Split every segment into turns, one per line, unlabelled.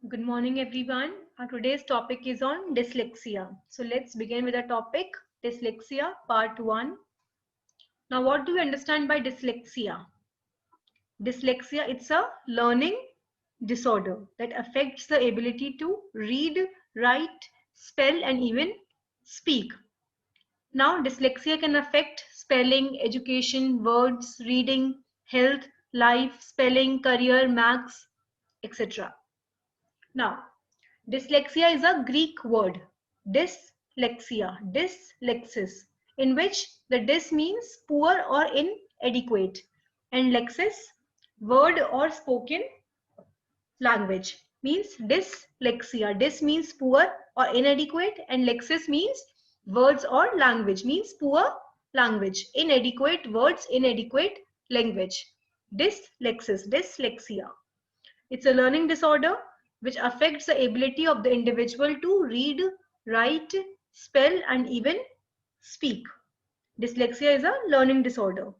Good morning, everyone. Our today's topic is on dyslexia. So let's begin with the topic dyslexia, part 1. Now, what do we understand by dyslexia? Dyslexia, it's a learning disorder that affects the ability to read, write, spell, and even speak. Now, dyslexia can affect spelling, education, words, reading, health, life, spelling, career, marks, etc. Now, dyslexia is a Greek word, dyslexis, in which the dys means poor or inadequate, and lexis, word or spoken language, means dyslexia. Dys means poor or inadequate, and lexis means words or language, means poor language, inadequate words, inadequate language. Dyslexia. It's a learning disorder which affects the ability of the individual to read, write, spell, and even speak. Dyslexia is a learning disorder.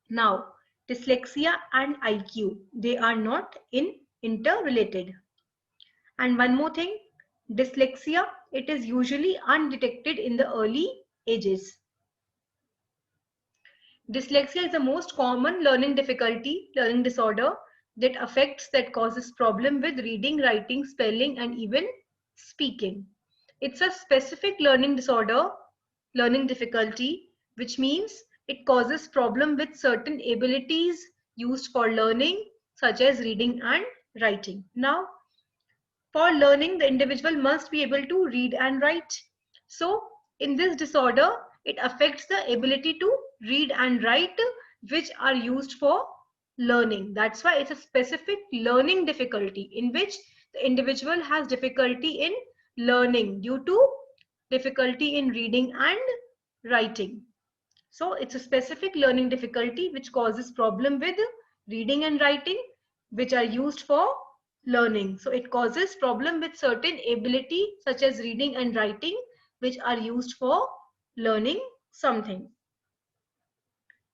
Now, dyslexia and IQ, they are not interrelated. And one more thing, dyslexia, it is usually undetected in the early ages. Dyslexia is the most common learning disorder that causes problem with reading, writing, spelling, and even speaking. It's a specific learning difficulty, which means it causes problem with certain abilities used for learning, such as reading and writing. Now, for learning, the individual must be able to read and write. So, in this disorder, it affects the ability to read and write, which are used for learning. That's why it's a specific learning difficulty in which the individual has difficulty in learning due to difficulty in reading and writing. So, it's a specific learning difficulty which causes problem with reading and writing, which are used for learning. So it causes problem with certain ability such as reading and writing, which are used for learning something.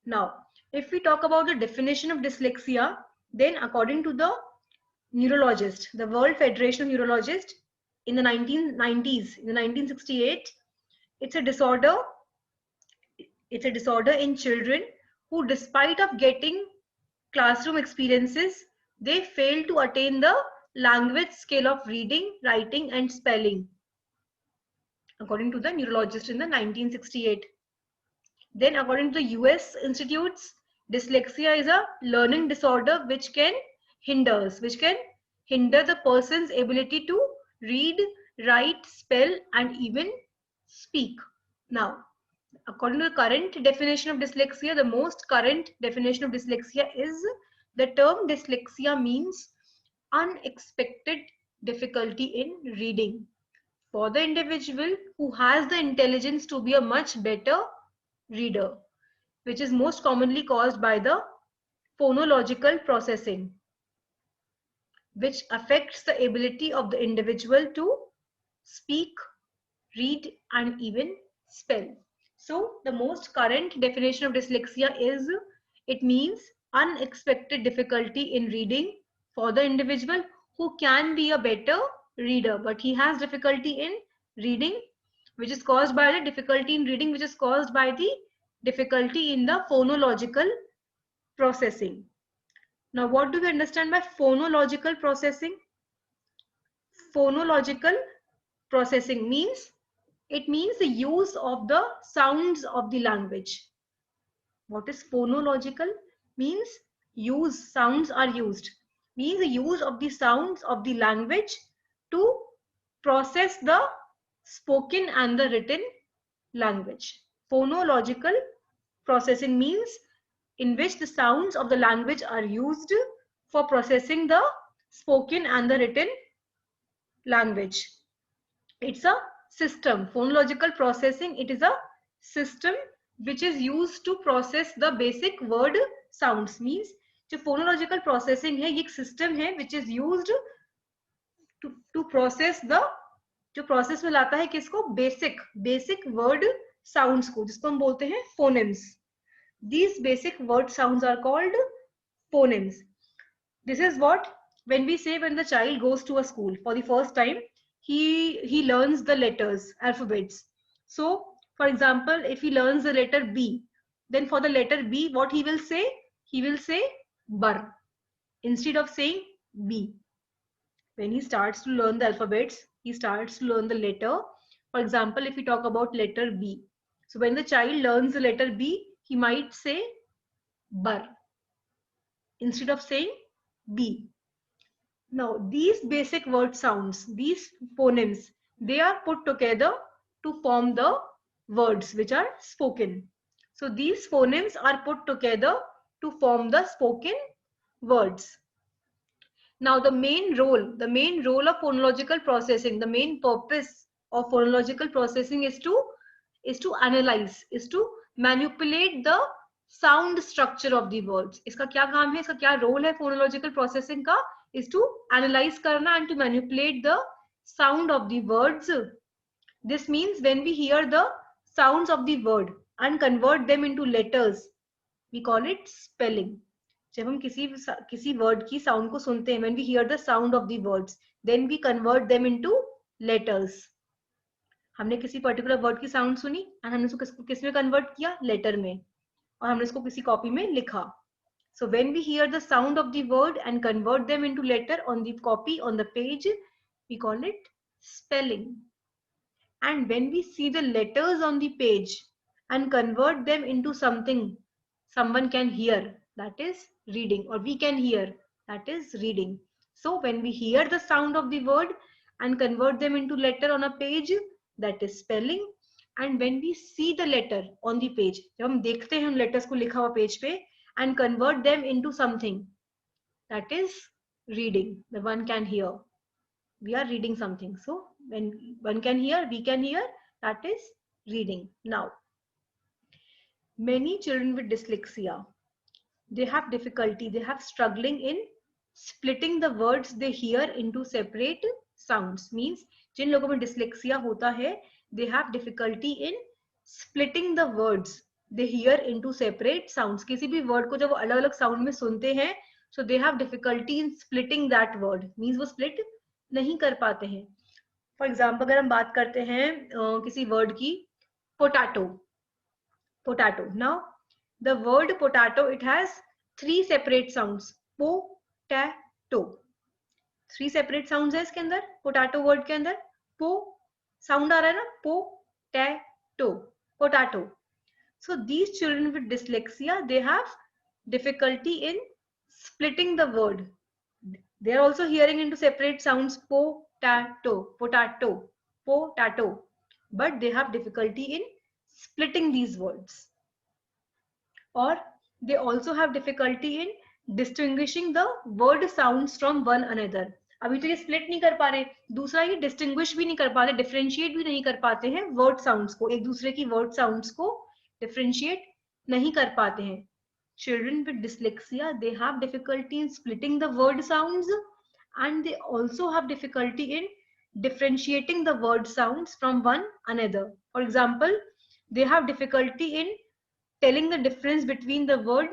Now, if we talk about the definition of dyslexia, then according to the neurologist, the World Federation of Neurologists, in the 1990s, in the 1968, it's a disorder. It's a disorder in children who, despite of getting classroom experiences, they fail to attain the language skill of reading, writing, and spelling, according to the neurologist in the 1968. Then, according to the US institutes, dyslexia is a learning disorder which can hinder the person's ability to read, write, spell, and even speak. Now, according to the current definition of dyslexia, the most current definition of dyslexia is the term dyslexia means unexpected difficulty in reading for the individual who has the intelligence to be a much better reader, which is most commonly caused by the phonological processing, which affects the ability of the individual to speak, read, and even spell. So the most current definition of dyslexia is it means unexpected difficulty in reading for the individual who can be a better reader, but he has difficulty in reading, which is caused by the difficulty in reading, which is caused by the difficulty in the phonological processing. Now, what do we understand by phonological processing? Phonological processing means it means the use of the sounds of the language. What is phonological? Means sounds are used. Means the use of the sounds of the language to process the spoken and the written language. Phonological processing means in which the sounds of the language are used for processing the spoken and the written language. It's a system. Phonological processing, it is a system which is used to process the basic word sounds. Means जो phonological processing है ये एक system है which is used to process the जो process में लाता है किसको basic word sounds को जिसको हम बोलते हैं phonemes. These basic word sounds are called phonemes. This is what When we say when the child goes to a school for the first time, he learns the letters, alphabets. So, for example, if he learns the letter B, then for the letter B, what he will say? He will say bar instead of saying B. When he starts to learn the alphabets, he starts to learn the letter. For example, if we talk about letter B, so when the child learns the letter B, he might say bar instead of saying B. Now, these basic word sounds, these phonemes, they are put together to form the words which are spoken. So, these phonemes are put together to form the spoken words. Now, the main role of phonological processing, the main purpose of phonological processing is to analyze, is to manipulate the sound structure of the words. इसका क्या काम है, इसका क्या role है phonological processing का? Is to analyze करना and to manipulate the sound of the words. This means when we hear the sounds of the word and convert them into letters, we call it spelling. जब हम किसी word की sound को सुनते हैं, when we hear the sound of the words, then we convert them into letters. हमने किसी particular word की साउंड सुनी और हमने उसको किस में कन्वर्ट किया, लेटर में, और हमने उसको किसी कॉपी में लिखा. So when we hear the sound of the word and convert them into letter on the copy on the page, we call it spelling. And when we see the letters on the page and convert them into something someone can hear, that is reading, or we can hear, that is reading. So when we hear the sound of the word and convert them into letter on a page, that is spelling. And when we see the letter on the page, जब हम देखते हैं उन letters को लिखा हुआ page पे and convert them into something, that is reading. The one can hear, we are reading something. So when one can hear, we can hear, that is reading. Now, many children with dyslexia, they have difficulty, they have struggling in splitting the words they hear into separate sounds. Means जिन लोगों में dyslexia होता है, they have difficulty in splitting the words they hear into separate sounds. किसी भी word को जब वो अलग अलग sound में सुनते हैं, so they have difficulty in splitting that word. Means वो split नहीं कर पाते हैं. For example, अगर हम बात करते हैं किसी word की, potato. Potato. Now, the word potato, it has three separate sounds. Po-ta-to. Three separate sounds है इसके अंदर, potato word के अंदर. Po sound आ रहा है ना, po-ta-to, potato. So these children with dyslexia, they have difficulty in splitting the word. They are also hearing into separate sounds, potato, potato, potato, but they have difficulty in splitting these words. Or they also have difficulty in distinguishing the word sounds from one another. अभी तो ये split नहीं कर पा रहे, दूसरा ये distinguish भी नहीं कर पाते, differentiate भी नहीं कर पाते हैं word sounds को, एक दूसरे की word sounds को differentiate नहीं कर पाते हैं. Children with dyslexia, they have difficulty in splitting the word sounds, and they also have difficulty in differentiating the word sounds from one another. For example, they have difficulty in telling the difference between the word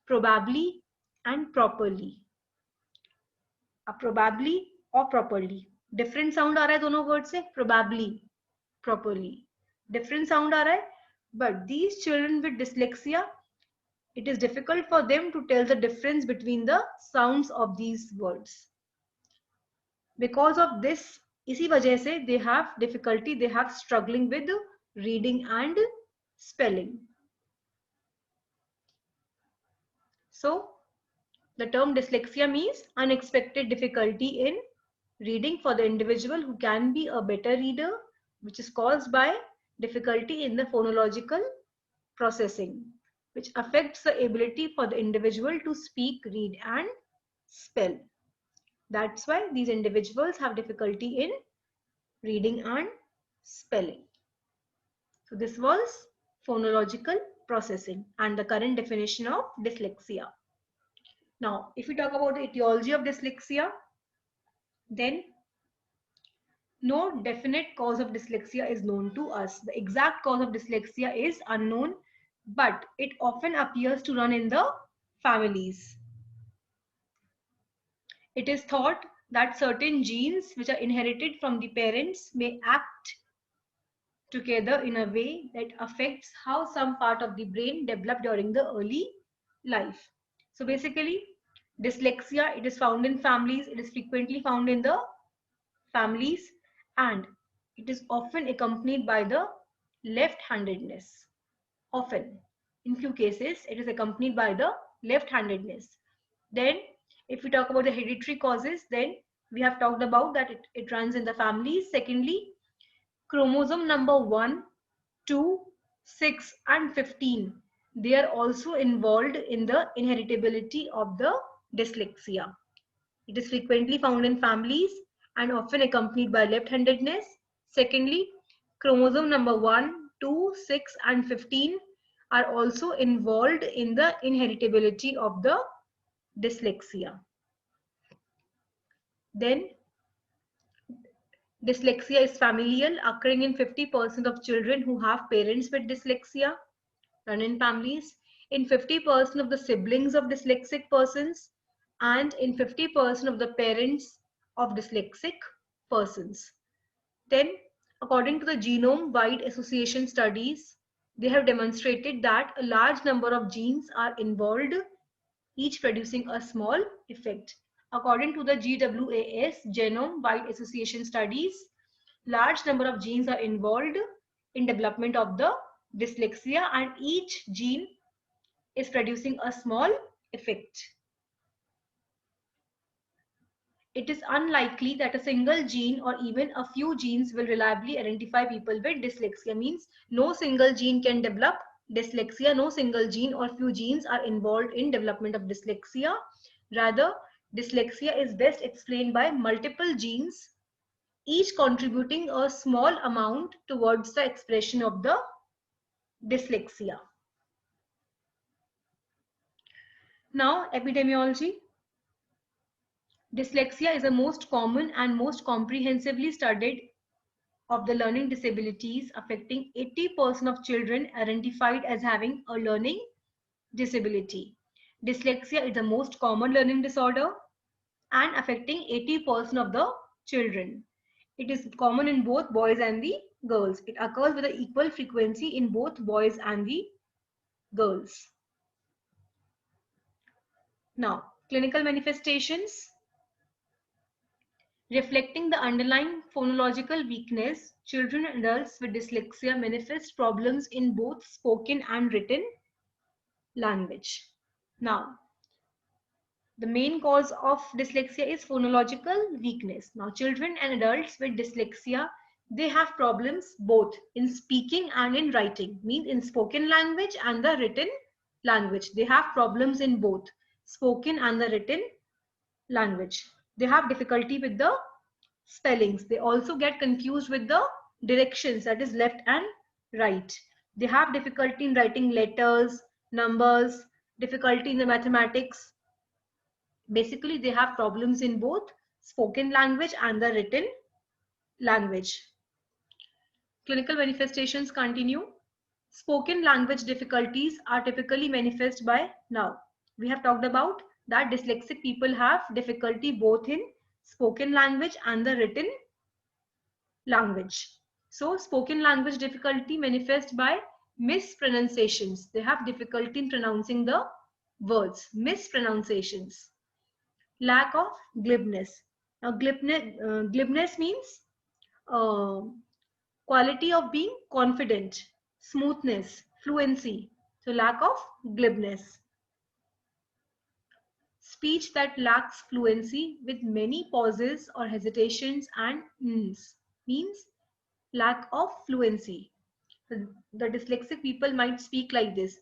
probably and properly. Probably or properly, different sound आ रहा है दोनों word से, probably, properly, different sound आ रहा है. But these children with dyslexia, it is difficult for them to tell the difference between the sounds of these words. Because of this, इसी वजह से they have difficulty, they have struggling with reading and spelling. So the term dyslexia means unexpected difficulty in reading for the individual who can be a better reader, which is caused by difficulty in the phonological processing, which affects the ability for the individual to speak, read, and spell. That's why these individuals have difficulty in reading and spelling. So this was phonological processing and the current definition of dyslexia. Now, if we talk about the etiology of dyslexia, then no definite cause of dyslexia is known to us. The exact cause of dyslexia is unknown, but it often appears to run in the families. It is thought that certain genes which are inherited from the parents may act together in a way that affects how some part of the brain develop during the early life. So basically, dyslexia, it is found in families, it is frequently found in the families, and it is often accompanied by the left-handedness. Often, in few cases, it is accompanied by the left-handedness. Then, if we talk about the hereditary causes, then we have talked about that it runs in the families. Secondly, chromosome number 1, 2, 6 and 15, they are also involved in the inheritability of the dyslexia. It is frequently found in families and often accompanied by left-handedness. Secondly, chromosome number 1, 2, 6 and 15 are also involved in the inheritability of the dyslexia. Then dyslexia is familial, occurring in 50% of children who have parents with dyslexia, run in families, in 50% of the siblings of dyslexic persons, and in 50% of the parents of dyslexic persons. Then, according to the genome-wide association studies, they have demonstrated that a large number of genes are involved, each producing a small effect. According to the GWAS, genome-wide association studies, large number of genes are involved in development of the dyslexia and each gene is producing a small effect. It is unlikely that a single gene or even a few genes will reliably identify people with dyslexia. Means no single gene can develop dyslexia, no single gene or few genes are involved in development of dyslexia. Rather, dyslexia is best explained by multiple genes, each contributing a small amount towards the expression of the dyslexia. Now, epidemiology. Dyslexia is the most common and most comprehensively studied of the learning disabilities, affecting 80% of children identified as having a learning disability. Dyslexia is the most common learning disorder and affecting 80% of the children. It is common in both boys and the girls. It occurs with an equal frequency in both boys and the girls. Now, clinical manifestations. Reflecting the underlying phonological weakness, children and adults with dyslexia manifest problems in both spoken and written language. Now, the main cause of dyslexia is phonological weakness. Now, children and adults with dyslexia, they have problems both in speaking and in writing, means in spoken language and the written language. They have problems in both spoken and the written language. They have difficulty with the spellings. They also get confused with the directions, that is left and right. They have difficulty in writing letters, numbers, difficulty in the mathematics. Basically, they have problems in both spoken language and the written language. Clinical manifestations continue. Spoken language difficulties are typically manifest by, now we have talked about that dyslexic people have difficulty both in spoken language and the written language. So spoken language difficulty manifest by mispronunciations. They have difficulty in pronouncing the words, mispronunciations. Lack of glibness. Now glibness means uh, quality of being confident, smoothness, fluency. So lack of glibness. Speech that lacks fluency with many pauses or hesitations and means lack of fluency. The dyslexic people might speak like this.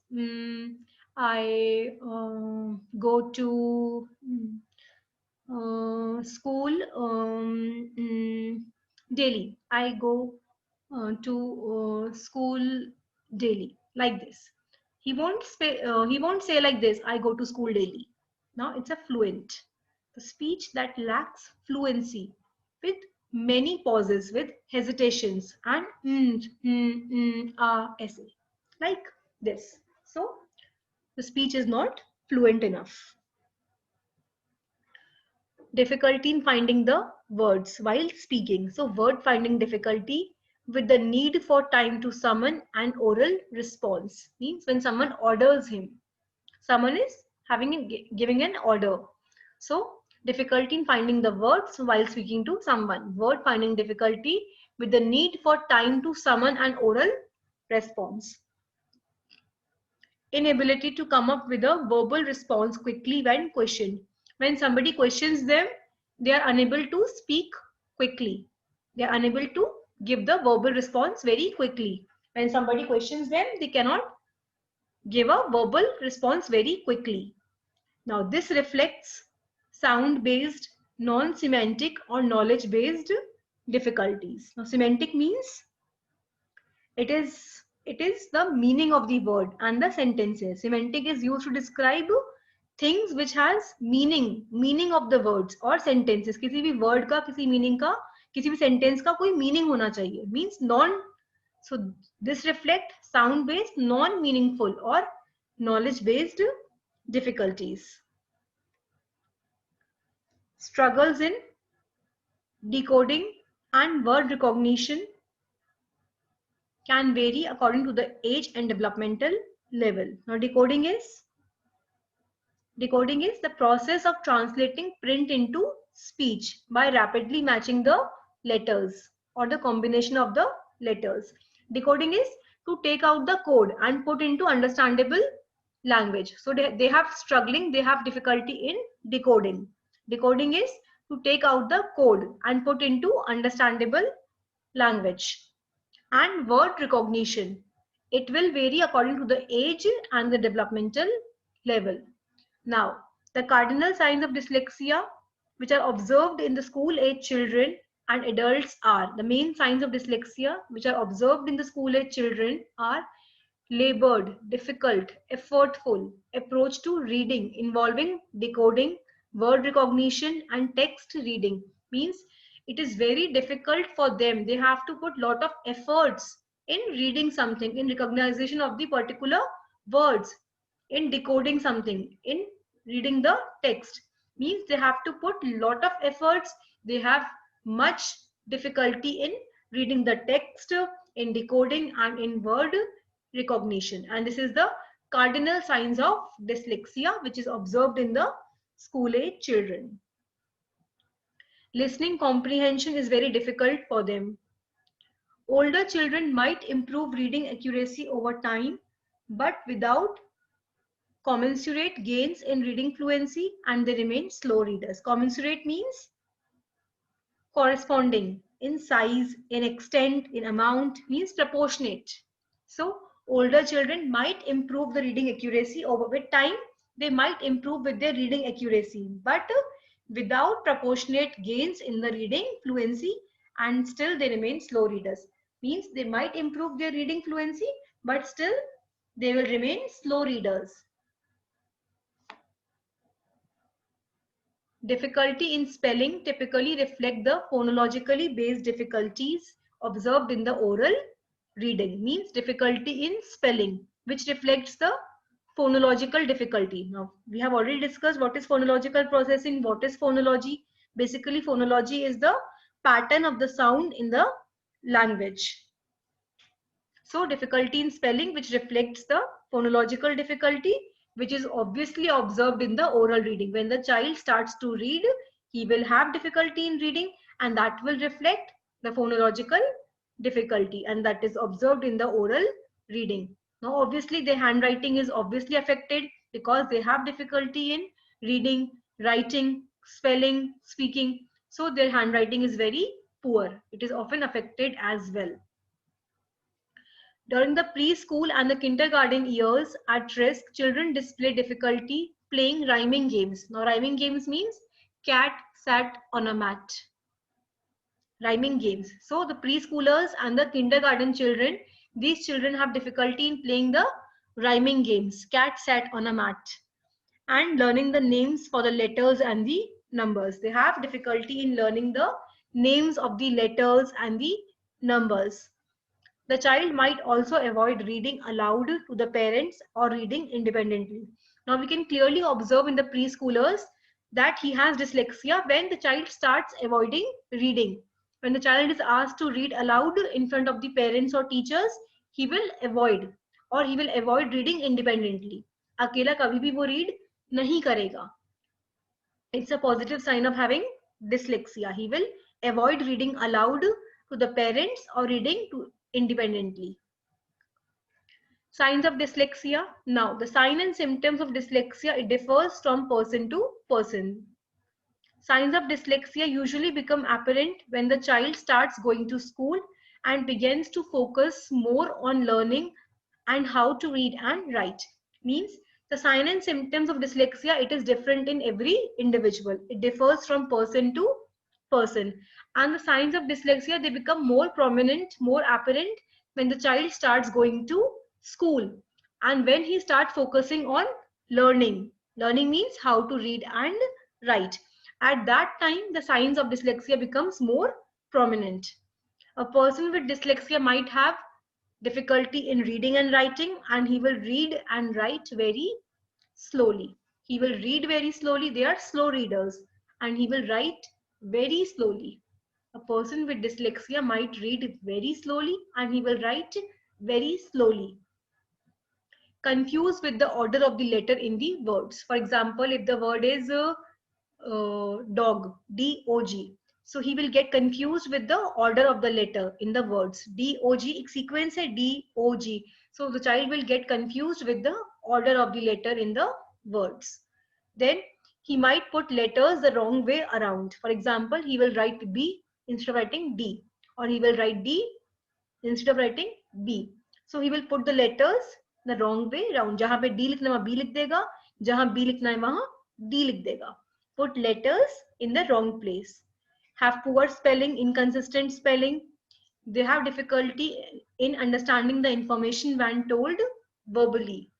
I go to school daily. I go to school daily, like this. He won't say like this, I go to school daily. Now it's a fluent. The speech that lacks fluency with many pauses, with hesitations and sa, like this. So the speech is not fluent enough. difficulty in finding the words while speaking. So word finding difficulty with the need for time to summon an oral response. Means when someone orders him, someone is giving an order. So difficulty in finding the words while speaking to someone. Word finding difficulty with the need for time to summon an oral response. Inability to come up with a verbal response quickly when questioned. When somebody questions them, they are unable to speak quickly. They are unable to give the verbal response very quickly. When somebody questions them, they cannot give a verbal response very quickly. Now, this reflects sound-based, non-semantic or knowledge-based difficulties. Now, semantic means it is the meaning of the word and the sentences. Semantic is used to describe things which has meaning of the words or sentences. किसी भी word का, किसी meaning का, किसी भी sentence का कोई meaning होना चाहिए. Means non. So this reflect sound-based, non-meaningful or knowledge-based difficulties. Struggles in decoding and word recognition can vary according to the age and developmental level. Now decoding is the process of translating print into speech by rapidly matching the letters or the combination of the letters. Decoding is to take out the code and put into understandable language. So they have difficulty in decoding. Decoding is to take out the code and put into understandable language. And word recognition, it will vary according to the age and the developmental level. Now, the cardinal signs of dyslexia which are observed in the school age children and adults are, the main signs of dyslexia which are observed in the school age children are labored, difficult, effortful approach to reading involving decoding, word recognition and text reading. Means it is very difficult for them. They have to put lot of efforts in reading something, in recognition of the particular words, in decoding something, in reading the text. Means they have to put lot of efforts. They have much difficulty in reading the text, in decoding and in word recognition. And this is the cardinal signs of dyslexia which is observed in the school age children. Listening comprehension is very difficult for them. Older children might improve reading accuracy over time, but without commensurate gains in reading fluency, and they remain slow readers. Commensurate means corresponding in size, in extent, in amount, means proportionate. So older children might improve the reading accuracy over with time. They might improve with their reading accuracy, but without proportionate gains in the reading fluency, and still they remain slow readers. Means they might improve their reading fluency, but still they will remain slow readers. Difficulty in spelling typically reflect the phonologically based difficulties observed in the oral reading. Means difficulty in spelling, which reflects the phonological difficulty. Now, we have already discussed what is phonological processing, what is phonology. Basically, phonology is the pattern of the sound in the language. So, difficulty in spelling, which reflects the phonological difficulty, which is obviously observed in the oral reading. When the child starts to read, he will have difficulty in reading, and that will reflect the phonological difficulty, and that is observed in the oral reading. Now, obviously, their handwriting is obviously affected because they have difficulty in reading, writing, spelling, speaking. So, their handwriting is very poor. It is often affected as well. During the preschool and the kindergarten years at risk, children display difficulty playing rhyming games. Now, rhyming games means cat sat on a mat. Rhyming games. So, the preschoolers and the kindergarten children, these children have difficulty in playing the rhyming games. Cat sat on a mat. And learning the names for the letters and the numbers. They have difficulty in learning the names of the letters and the numbers. The child might also avoid reading aloud to the parents or reading independently. Now we can clearly observe in the preschoolers, that he has dyslexia when the child starts avoiding reading. When the child is asked to read aloud in front of the parents or teachers, he will avoid, or he will avoid reading independently. अकेला कभी भी वो read नहीं करेगा. It's a positive sign of having dyslexia. He will avoid reading aloud to the parents or reading to independently. Signs of dyslexia. Now, the sign and symptoms of dyslexia, it differs from person to person. Signs of dyslexia usually become apparent when the child starts going to school and begins to focus more on learning and how to read and write. Means the sign and symptoms of dyslexia, it is different in every individual. It differs from person to person. And the signs of dyslexia, they become more prominent, more apparent when the child starts going to school and when he starts focusing on learning. Learning means how to read and write. At that time, the signs of dyslexia becomes more prominent. A person with dyslexia might have difficulty in reading and writing, and he will read and write very slowly. He will read very slowly. They are slow readers, and he will write very slowly. A person with dyslexia might read very slowly and he will write very slowly. Confused with the order of the letter in the words. For example, if the word is dog, D-O-G. So he will get confused with the order of the letter in the words. D-O-G, एक sequence है D-O-G. So the child will get confused with the order of the letter in the words. Then he might put letters the wrong way around. For example, he will write B instead of writing D. Or he will write D instead of writing B. So he will put the letters the wrong way around. जहाँ पे D लिखना है वहाँ B लिख देगा. जहाँ B लिखना है वहाँ D लिख देगा. Put letters in the wrong place. Have poor spelling, inconsistent spelling. They have difficulty in understanding the information when told verbally,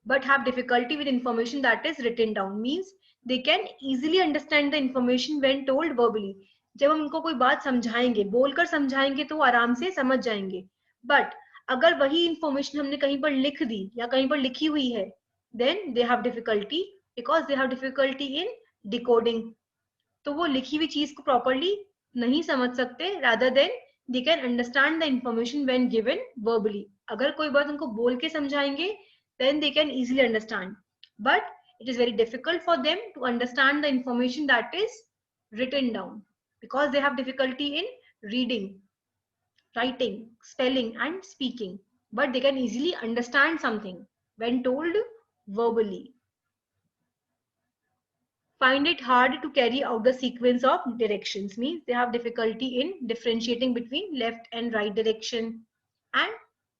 but have difficulty with information that is written down. Means they can easily understand the information when told verbally. जब हम उनको कोई बात समझाएंगे, बोलकर समझाएंगे तो वो आराम से समझ जाएंगे. बट अगर वही इंफॉर्मेशन हमने कहीं पर लिख दी या कहीं पर लिखी हुई है, then they have difficulty because they have difficulty in decoding. तो वो लिखी हुई चीज को प्रॉपरली नहीं समझ सकते, rather than they can understand the information when given verbally. अगर कोई बात उनको बोल के समझाएंगे, then they can easily understand. But it is very difficult for them to understand the information that is written down because they have difficulty in reading, writing, spelling, and speaking. But they can easily understand something when told verbally. Find it hard to carry out the sequence of directions. Means they have difficulty in differentiating between left and right direction and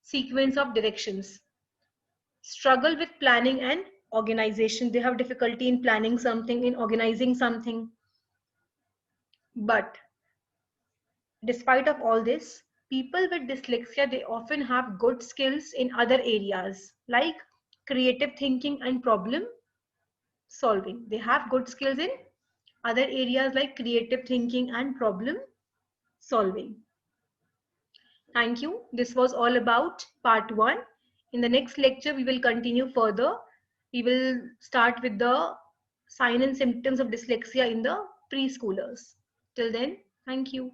sequence of directions. Struggle with planning and organization. They have difficulty in planning something, in organizing something. But despite of all this, people with dyslexia, they often have good skills in other areas like creative thinking and problem solving. They have good skills in other areas like creative thinking and problem solving. Thank you. This was all about part 1. In the next lecture, we will continue further. We will start with the sign and symptoms of dyslexia in the preschoolers. Till then, thank you.